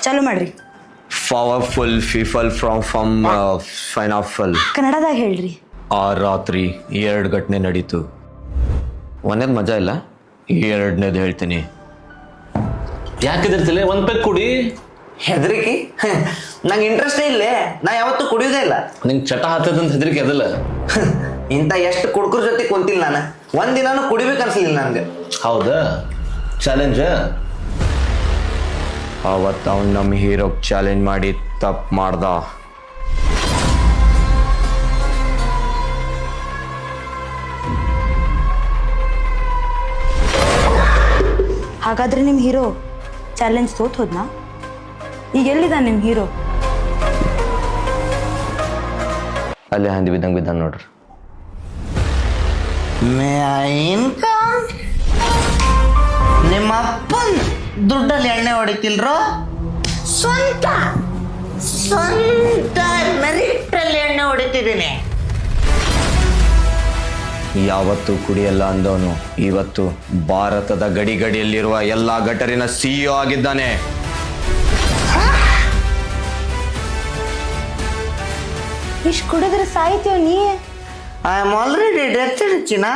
ಚಾಲು ಮಾಡ್ರಿ. Powerful people from ಫೈನಾಫಲ್. ಕನ್ನಡದಾಗ ಹೇಳ್ರಿ. ಆ ರಾತ್ರಿ 2 ಘಟನೆ ನಡೀತು. ಒಂದೇದು ಮಜಾ ಇಲ್ಲ, 2ನೇದು ಹೇಳ್ತೀನಿ. ಯಾಕೆ ಹೆದರ್ತಿಲ್ಲ? ಒಂದ್ ಪೆಗ್ ಕುಡಿ. ಹೆದರಿಕೆ? ನಂಗೆ ಇಂಟ್ರೆಸ್ಟೇ ಇಲ್ಲೇ. ನಾ ಯಾವತ್ತೂ ಕುಡಿಯೋದೇ ಇಲ್ಲ. ನಿಂಗೆ ಚಟ ಹತ್ತದಂತ ಹೆದರಿಕೆ ಅದಲ್ಲ. ಇಂಥ ಎಷ್ಟು ಕುಡ್ಕರ ಜೊತೆ ಕುಂತಿಲ್ಲ ನಾನು. ಒಂದಿನಾನು ಕುಡಿಬೇಕು ಅನ್ಸಲಿಲ್ಲ ನನಗೆ. ಹೌದಾ? ಚಾಲೆಂಜ್. ಅವತ್ತು ಅವ್ನು ನಮ್ಮ ಹೀರೋಗೆ ಚಾಲೆಂಜ್ ಮಾಡಿ ತಪ್ಪು ಮಾಡ್ದ. ಹಾಗಾದ್ರೆ ನಿಮ್ಮ ಹೀರೋ ಚಾಲೆಂಜ್ ಸೋತ್ ಹೋದ್ನಾ? ಈಗ ಎಲ್ಲಿದ ನಿಮ್ಮ ಹೀರೋ? ಅಲ್ಲೇ ಹಂದಿ ಬಿದ್ದಂಗೆ ಬಿದ್ದ ನೋಡ್ರಿ. ನಿಮ್ಮ ಅಪ್ಪನ್ ದುಡ್ಡಲ್ಲಿ ಎಣ್ಣೆ ಹೊಡಿತಿಲ್ರೋ? ಸ್ವಂತ ಮೆರಿಟಲ್ಲಿ ಎಣ್ಣೆ ಹೊಡಿತಿದ್ದೀನಿ. ಯಾವತ್ತು ಕುಡಿಯಲ್ಲ ಅಂದವನು ಇವತ್ತು ಭಾರತದ ಗಡಿಯಲ್ಲಿರುವ ಎಲ್ಲಾ ಗಟರಿನ CEO ಆಗಿದ್ದಾನೆ. ಇಷ್ಟು ಕುಡಿದ್ರೆ ಸಾಯ್ತೀವ ನೀ. ಐ ಆಮ್ ಆಲ್ರೆಡಿ ಡೆತ್ ಚಿನ್ನ.